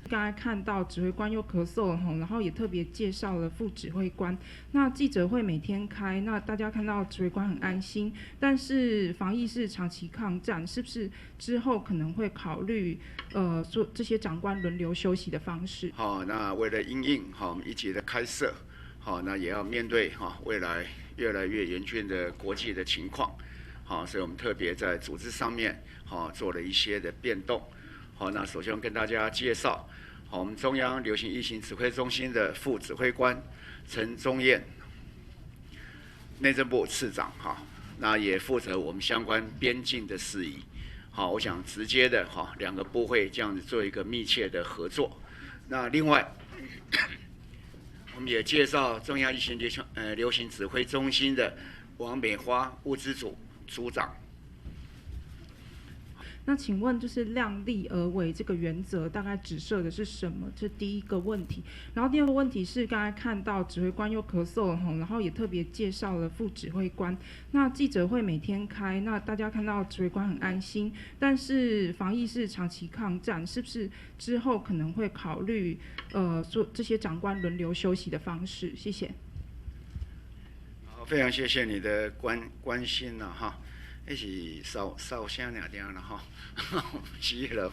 刚才看到指挥官又咳嗽了然后也特别介绍了副指挥官。那记者会每天开，那大家看到指挥官很安心，但是防疫是长期抗战，是不是之后可能会考虑做这些长官轮流休息的方式？那为了因应我们一级的开设，那也要面对未来越来越严峻的国际的情况，所以我们特别在组织上面做了一些的变动。那首先跟大家介绍，我们中央流行疫情指挥中心的副指挥官陈宗彦，内政部次长那也负责我们相关边境的事宜。我想直接的两个部会这样子做一个密切的合作。那另外，我们也介绍中央疫情流行指挥中心的王美花物资组组长。那请问，就是量力而为这个原则大概指涉的是什么？这第一个问题。然后第二个问题是，刚才看到指挥官又咳嗽了然后也特别介绍了副指挥官。那记者会每天开，那大家看到指挥官很安心，但是防疫是长期抗战，是不是之后可能会考虑做这些长官轮流休息的方式？谢谢。好，非常谢谢你的关心那是少声两点了急了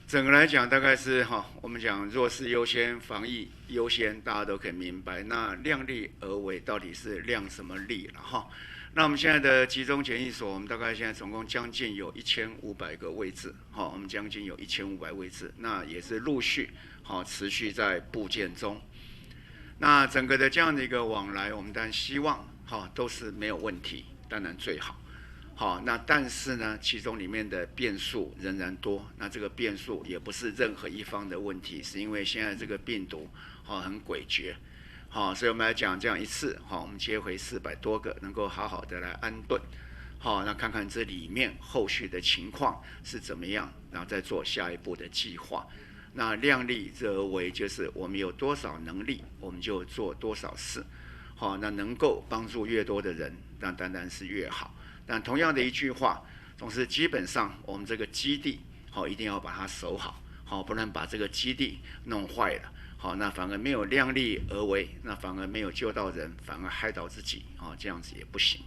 整个来讲大概是我们讲弱势优先，防疫优先，大家都可以明白。那量力而为到底是量什么力了那我们现在的集中检疫所，我们大概现在总共将近有1500个位置我们将近有1500位置，那也是陆续持续在布建中。那整个的这样的一个往来，我们当然希望都是没有问题，当然最好。那但是呢，其中里面的变数仍然多。那这个变数也不是任何一方的问题，是因为现在这个病毒很诡谲。所以我们来讲这样一次我们接回400多个，能够好好的来安顿。那看看这里面后续的情况是怎么样，然后再做下一步的计划。那量力而为，就是我们有多少能力，我们就做多少事。那能够帮助越多的人，那当然是越好。但同样的一句话，总是基本上我们这个基地一定要把它守好，不能把这个基地弄坏了。那反而没有量力而为，那反而没有救到人，反而害到自己这样子也不行。